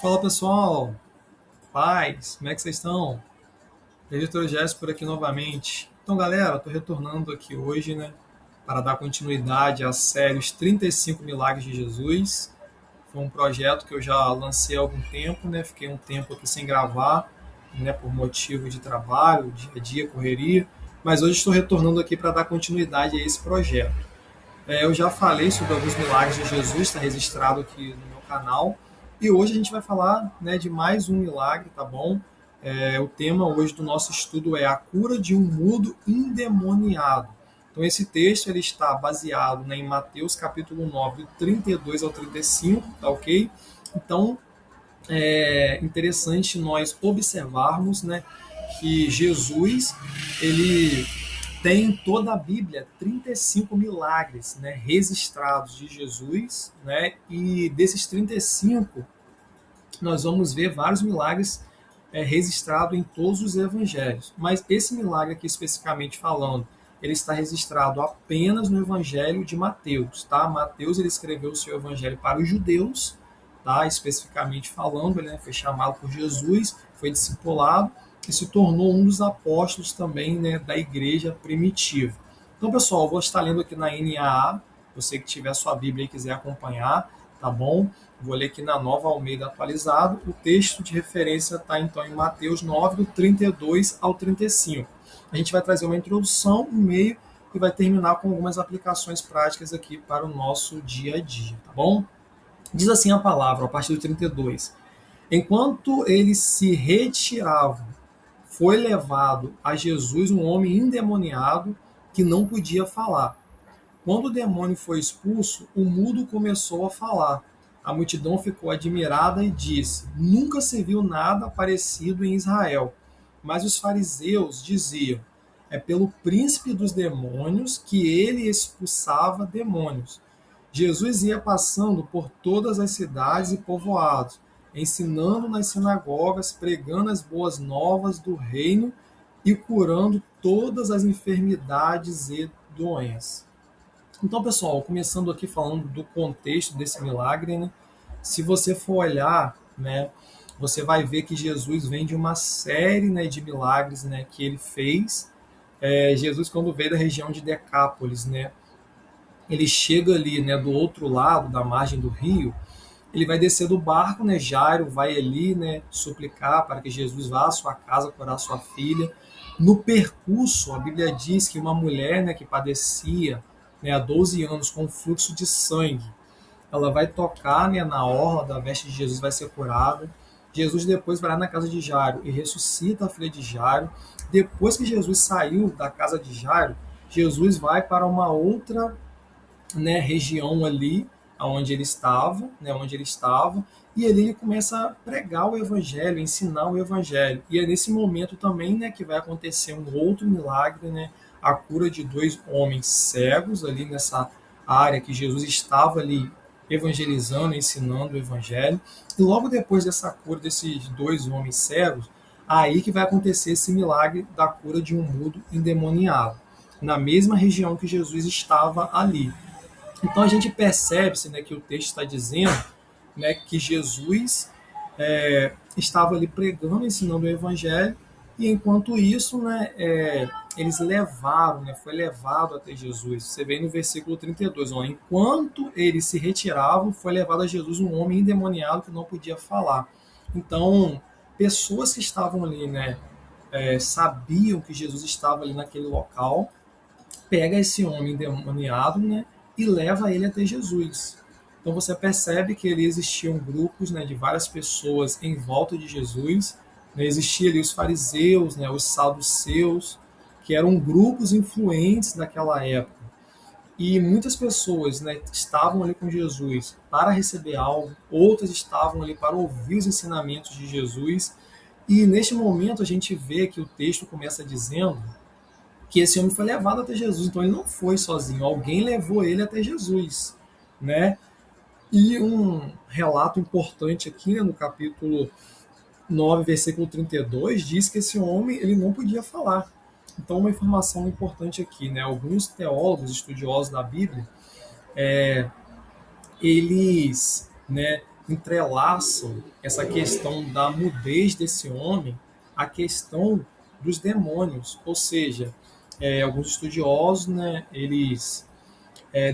Fala pessoal, paz, como é que vocês estão? Editor Jéssico por aqui novamente. Então galera, estou retornando aqui hoje, né, para dar continuidade à série Os 35 Milagres de Jesus. Foi um projeto que eu já lancei há algum tempo, né, fiquei um tempo aqui sem gravar, né, por motivo de trabalho, dia a dia, correria, mas hoje estou retornando aqui para dar continuidade a esse projeto. Eu já falei sobre alguns milagres de Jesus, está registrado aqui no meu canal. E hoje a gente vai falar, né, de mais um milagre, tá bom? O tema hoje do nosso estudo é a cura de um mudo endemoniado. Então esse texto ele está baseado, né, em Mateus capítulo 9, do 32 ao 35, tá ok? Então é interessante nós observarmos, né, que Jesus ele tem em toda a Bíblia 35 milagres, né, registrados de Jesus, né, e desses 35 nós vamos ver vários milagres registrados em todos os evangelhos. Mas esse milagre aqui especificamente falando, ele está registrado apenas no Evangelho de Mateus, tá? Mateus ele escreveu o seu Evangelho para os judeus, tá? Especificamente falando, ele, né, foi chamado por Jesus, foi discipulado e se tornou um dos apóstolos também, né, da igreja primitiva. Então, pessoal, eu vou estar lendo aqui na NAA, você que tiver sua Bíblia e quiser acompanhar, tá bom? Vou ler aqui na Nova Almeida atualizado. O texto de referência está então em Mateus 9, do 32 ao 35. A gente vai trazer uma introdução, um meio e vai terminar com algumas aplicações práticas aqui para o nosso dia a dia, tá bom? Diz assim a palavra, a partir do 32. Enquanto eles se retiravam, foi levado a Jesus um homem endemoniado que não podia falar. Quando o demônio foi expulso, o mudo começou a falar. A multidão ficou admirada e disse: Nunca se viu nada parecido em Israel. Mas os fariseus diziam: É pelo príncipe dos demônios que ele expulsava demônios. Jesus ia passando por todas as cidades e povoados, ensinando nas sinagogas, pregando as boas novas do reino e curando todas as enfermidades e doenças. Então, pessoal, começando aqui falando do contexto desse milagre, né? Se você for olhar, né, você vai ver que Jesus vem de uma série, né, de milagres, né, que ele fez. Jesus, quando veio da região de Decápolis, né, ele chega ali, né, do outro lado, da margem do rio, ele vai descer do barco, né, Jairo vai ali, né, suplicar para que Jesus vá à sua casa curar sua filha. No percurso, a Bíblia diz que uma mulher, né, que padecia, né, há 12 anos com fluxo de sangue, ela vai tocar, né, na orla da veste de Jesus, vai ser curada. Jesus depois vai lá na casa de Jairo e ressuscita a filha de Jairo. Depois que Jesus saiu da casa de Jairo, Jesus vai para uma outra, né, região ali onde ele estava, e ali ele começa a pregar o evangelho, ensinar o evangelho. E é nesse momento também, né, que vai acontecer um outro milagre, né, a cura de dois homens cegos ali nessa área que Jesus estava ali evangelizando, ensinando o evangelho. E logo depois dessa cura desses dois homens cegos, aí que vai acontecer esse milagre da cura de um mudo endemoniado, na mesma região que Jesus estava ali. Então a gente percebe-se, né, que o texto está dizendo, né, que Jesus estava ali pregando, ensinando o evangelho, e enquanto isso, né, eles levaram, né, foi levado até Jesus. Você vê no versículo 32, ó, enquanto eles se retiravam, foi levado a Jesus um homem endemoniado que não podia falar. Então, pessoas que estavam ali, né, sabiam que Jesus estava ali naquele local, pega esse homem endemoniado, né, e leva ele até Jesus. Então você percebe que ali existiam grupos, né, de várias pessoas em volta de Jesus. Né, existia ali os fariseus, né, os saduceus, que eram grupos influentes daquela época. E muitas pessoas, né, estavam ali com Jesus para receber algo, outras estavam ali para ouvir os ensinamentos de Jesus. E neste momento a gente vê que o texto começa dizendo que esse homem foi levado até Jesus, então ele não foi sozinho, alguém levou ele até Jesus, né? E um relato importante aqui, né, no capítulo 9, versículo 32, diz que esse homem ele não podia falar. Então, uma informação importante aqui, né? Alguns teólogos, estudiosos da Bíblia, eles, né, entrelaçam essa questão da mudez desse homem à questão dos demônios. Ou seja, alguns estudiosos, né, eles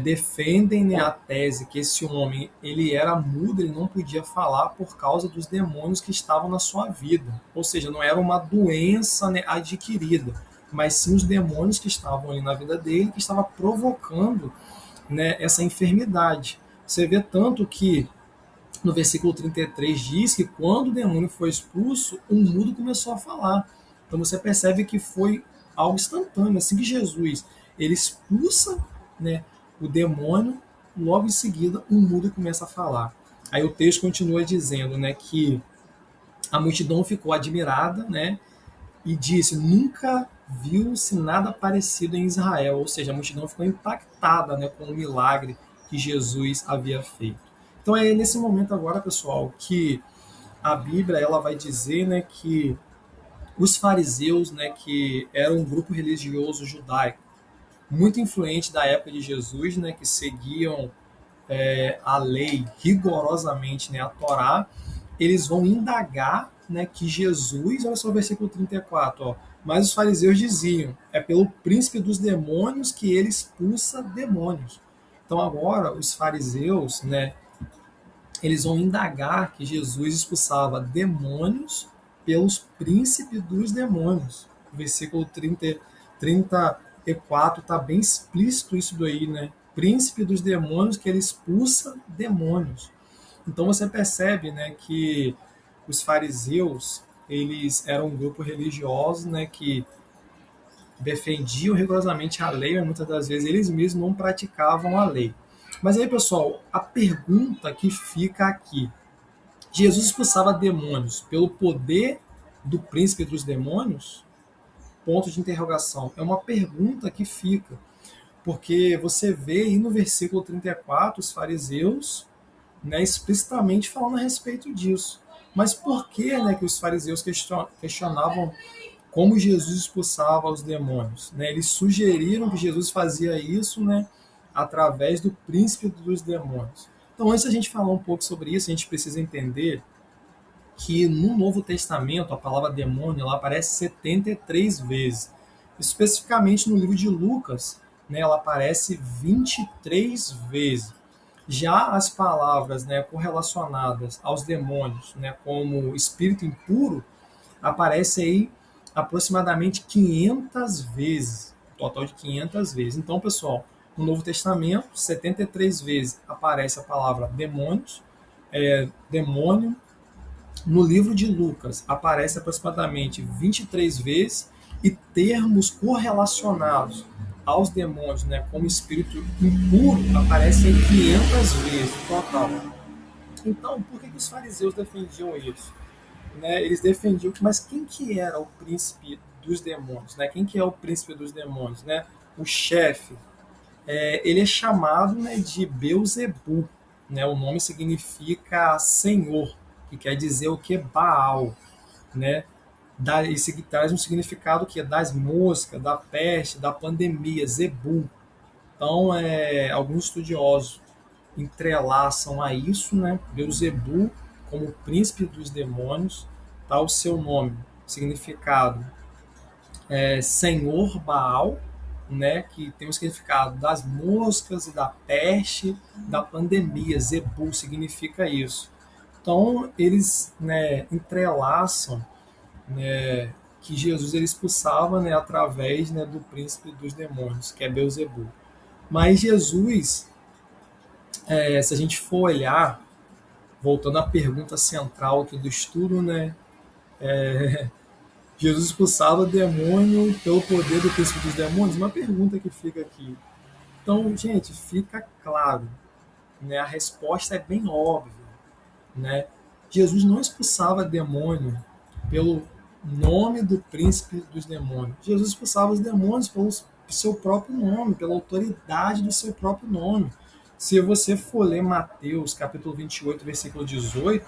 defendem, né, a tese que esse homem ele era mudo, ele não podia falar por causa dos demônios que estavam na sua vida. Ou seja, não era uma doença, né, adquirida, mas sim os demônios que estavam ali na vida dele, que estava provocando, né, essa enfermidade. Você vê tanto que no versículo 33 diz que quando o demônio foi expulso, o mudo começou a falar. Então você percebe que foi algo instantâneo. Assim que Jesus ele expulsa, né, o demônio, logo em seguida o mudo começa a falar. Aí o texto continua dizendo, né, que a multidão ficou admirada, né, e disse: nunca viu-se nada parecido em Israel. Ou seja, a multidão ficou impactada, né, com o milagre que Jesus havia feito. Então é nesse momento agora, pessoal, que a Bíblia ela vai dizer, né, que os fariseus, né, que eram um grupo religioso judaico muito influente da época de Jesus, né, que seguiam a lei rigorosamente, né, a Torá, eles vão indagar, né, que Jesus, olha só o versículo 34, ó, mas os fariseus diziam, é pelo príncipe dos demônios que ele expulsa demônios. Então agora os fariseus, né, eles vão indagar que Jesus expulsava demônios pelos príncipes dos demônios. O versículo 34 está bem explícito isso daí, né? Príncipe dos demônios, que ele expulsa demônios. Então você percebe, né, que os fariseus, eles eram um grupo religioso, né, que defendiam rigorosamente a lei, mas muitas das vezes eles mesmos não praticavam a lei. Mas aí, pessoal, a pergunta que fica aqui: Jesus expulsava demônios pelo poder do príncipe dos demônios? Ponto de interrogação. É uma pergunta que fica, porque você vê aí no versículo 34 os fariseus, né, explicitamente falando a respeito disso. Mas por que, né, que os fariseus questionavam como Jesus expulsava os demônios? Né? Eles sugeriram que Jesus fazia isso, né, através do príncipe dos demônios. Então, antes de a gente falar um pouco sobre isso, a gente precisa entender que no Novo Testamento a palavra demônio ela aparece 73 vezes. Especificamente no livro de Lucas, né, ela aparece 23 vezes. Já as palavras, né, correlacionadas aos demônios, né, como espírito impuro, aparece aí aproximadamente 500 vezes, um total de 500 vezes. Então, pessoal, no Novo Testamento, 73 vezes aparece a palavra demônios, demônio. No livro de Lucas, aparece aproximadamente 23 vezes e termos correlacionados aos demônios, né, como espírito impuro, aparecem 500 vezes no total. Então, por que os fariseus defendiam isso? Né, eles defendiam que, mas quem que era o príncipe dos demônios? Né? Quem que é o príncipe dos demônios? Né? O chefe. Ele é chamado, né, de Beuzebu. Né? O nome significa Senhor, que quer dizer o que? Baal. Né? Isso traz um significado que é das moscas, da peste, da pandemia, Zebu. Então, alguns estudiosos entrelaçam a isso, né? Beuzebu como príncipe dos demônios, tá o seu nome, significado Senhor Baal, né? Que tem o significado das moscas e da peste, da pandemia. Zebu significa isso. Então eles, né, entrelaçam, né, que Jesus ele expulsava, né, através, né, do príncipe dos demônios, que é Beuzebu. Mas Jesus, se a gente for olhar, voltando à pergunta central aqui do estudo, né, Jesus expulsava o demônio pelo poder do príncipe dos demônios? Uma pergunta que fica aqui. Então, gente, fica claro, né, a resposta é bem óbvia. Né? Jesus não expulsava demônio pelo nome do príncipe dos demônios. Jesus expulsava os demônios pelo seu próprio nome, pela autoridade do seu próprio nome. Se você for ler Mateus, capítulo 28, versículo 18,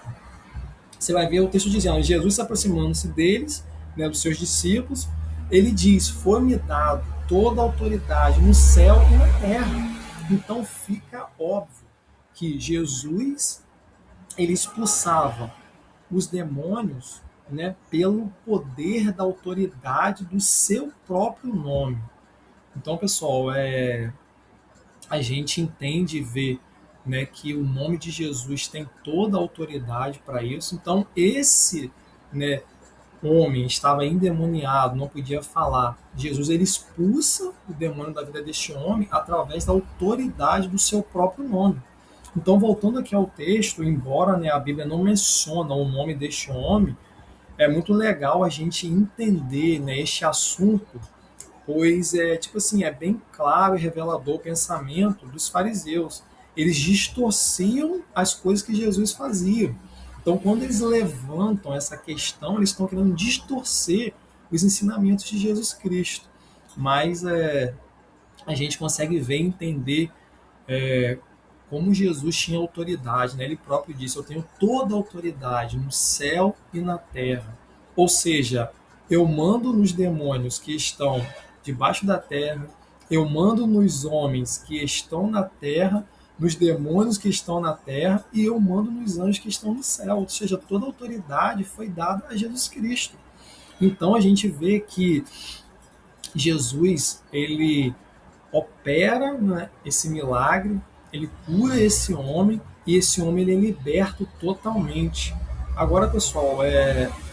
você vai ver o texto dizendo: Jesus se aproximando-se deles, né, dos seus discípulos, ele diz: foi-me dado toda a autoridade no céu e na terra. Então fica óbvio que Jesus ele expulsava os demônios, né, pelo poder da autoridade do seu próprio nome. Então, pessoal, a gente entende e vê, né, que o nome de Jesus tem toda a autoridade para isso. Então, esse, né, homem estava endemoniado, não podia falar. Jesus ele expulsa o demônio da vida deste homem através da autoridade do seu próprio nome. Então, voltando aqui ao texto, embora, né, a Bíblia não menciona o nome deste homem, é muito legal a gente entender, né, este assunto, pois é tipo assim, é bem claro e revelador o pensamento dos fariseus. Eles distorciam as coisas que Jesus fazia. Então, quando eles levantam essa questão, eles estão querendo distorcer os ensinamentos de Jesus Cristo. Mas a gente consegue ver e entender é, como Jesus tinha autoridade, né? Ele próprio disse: eu tenho toda a autoridade no céu e na terra. Ou seja, eu mando nos demônios que estão debaixo da terra, eu mando nos homens que estão na terra, nos demônios que estão na terra, e eu mando nos anjos que estão no céu. Ou seja, toda a autoridade foi dada a Jesus Cristo. Então a gente vê que Jesus, ele opera, né, esse milagre, ele cura esse homem e esse homem ele é liberto totalmente. Agora, pessoal,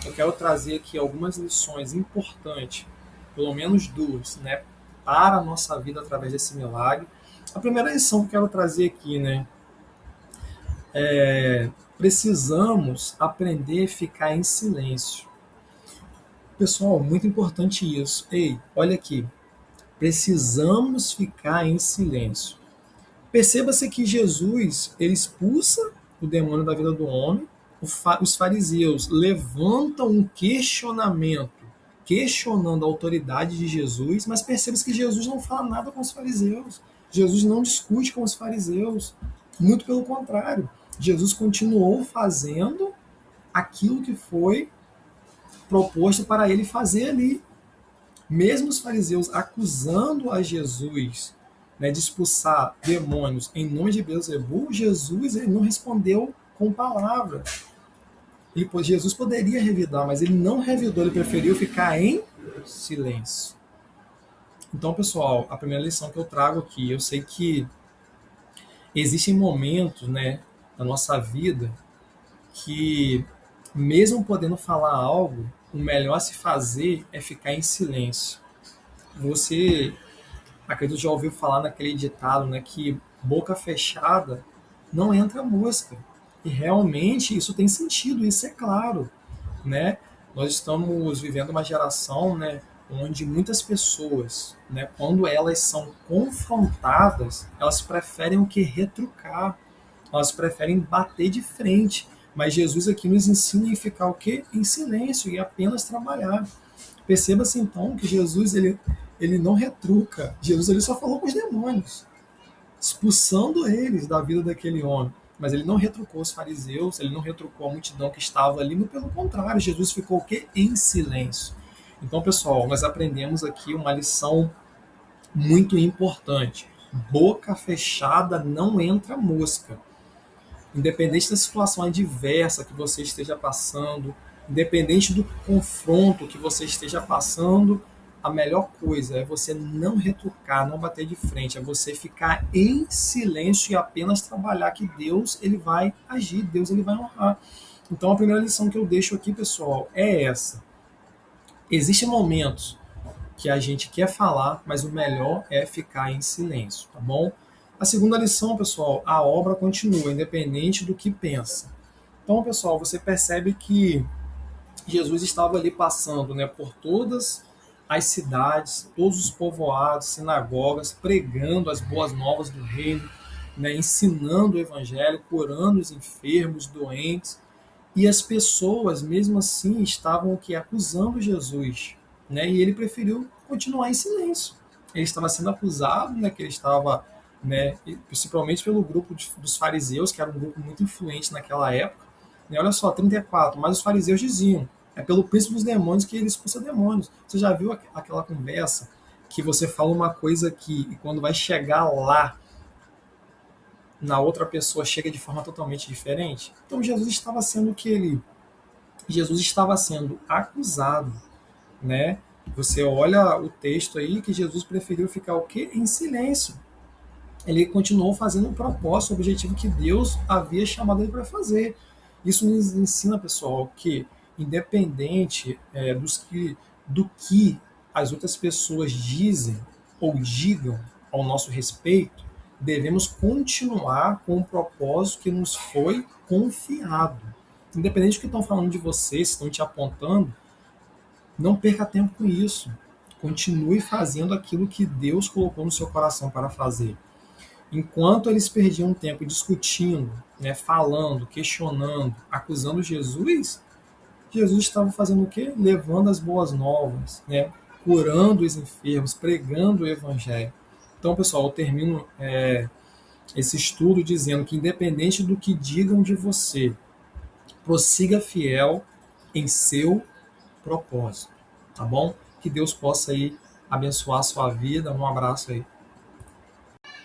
eu quero trazer aqui algumas lições importantes, pelo menos duas, né, para a nossa vida através desse milagre. A primeira lição que eu quero trazer aqui, né, precisamos aprender a ficar em silêncio. Pessoal, muito importante isso. Ei, olha aqui, precisamos ficar em silêncio. Perceba-se que Jesus ele expulsa o demônio da vida do homem, os fariseus levantam um questionamento, questionando a autoridade de Jesus, mas perceba-se que Jesus não fala nada com os fariseus, Jesus não discute com os fariseus, muito pelo contrário, Jesus continuou fazendo aquilo que foi proposto para ele fazer ali. Mesmo os fariseus acusando a Jesus, né, de expulsar demônios em nome de Beelzebul, Jesus ele não respondeu com palavras. Jesus poderia revidar, mas ele não revidou, ele preferiu ficar em silêncio. Então, pessoal, a primeira lição que eu trago aqui, eu sei que existem momentos, né, na nossa vida que, mesmo podendo falar algo, o melhor a se fazer é ficar em silêncio. Você, acredito, já ouviu falar naquele ditado, né, que boca fechada não entra mosca. E realmente isso tem sentido, isso é claro, né? Nós estamos vivendo uma geração, né, onde muitas pessoas, né, quando elas são confrontadas, elas preferem o que retrucar, elas preferem bater de frente. Mas Jesus aqui nos ensina a ficar o quê? Em silêncio e apenas trabalhar. Perceba-se então que Jesus ele não retruca. Jesus ele só falou com os demônios, expulsando eles da vida daquele homem. Mas ele não retrucou os fariseus, ele não retrucou a multidão que estava ali, mas pelo contrário, Jesus ficou o quê? Em silêncio. Então, pessoal, nós aprendemos aqui uma lição muito importante. Boca fechada não entra mosca. Independente da situação adversa que você esteja passando, independente do confronto que você esteja passando, a melhor coisa é você não retrucar, não bater de frente, é você ficar em silêncio e apenas trabalhar que Deus ele vai agir, Deus ele vai honrar. Então a primeira lição que eu deixo aqui, pessoal, é essa. Existem momentos que a gente quer falar, mas o melhor é ficar em silêncio, tá bom? A segunda lição, pessoal, a obra continua, independente do que pensa. Então, pessoal, você percebe que Jesus estava ali passando, né, por todas as cidades, todos os povoados, sinagogas, pregando as boas novas do reino, né, ensinando o evangelho, curando os enfermos, doentes, e as pessoas, mesmo assim, estavam que acusando Jesus, né, e ele preferiu continuar em silêncio. Ele estava sendo acusado, né, que ele estava, né, principalmente pelo grupo dos fariseus, que era um grupo muito influente naquela época. Né, olha só, 34, mas os fariseus diziam: é pelo príncipe dos demônios que ele expulsa demônios. Você já viu aquela conversa que você fala uma coisa aqui e quando vai chegar lá na outra pessoa chega de forma totalmente diferente. Então Jesus estava sendo o que ele... Jesus estava sendo acusado, né? Você olha o texto aí que Jesus preferiu ficar o quê? Em silêncio. Ele continuou fazendo o propósito, o objetivo que Deus havia chamado ele para fazer. Isso nos ensina, pessoal, que independente do que as outras pessoas dizem ou digam ao nosso respeito, devemos continuar com o propósito que nos foi confiado. Independente do que estão falando de você, se estão te apontando, não perca tempo com isso. Continue fazendo aquilo que Deus colocou no seu coração para fazer. Enquanto eles perdiam tempo discutindo, né, falando, questionando, acusando Jesus, Jesus estava fazendo o quê? Levando as boas novas, né, curando os enfermos, pregando o evangelho. Então, pessoal, eu termino esse estudo dizendo que, independente do que digam de você, prossiga fiel em seu propósito, tá bom? Que Deus possa aí abençoar a sua vida. Um abraço aí.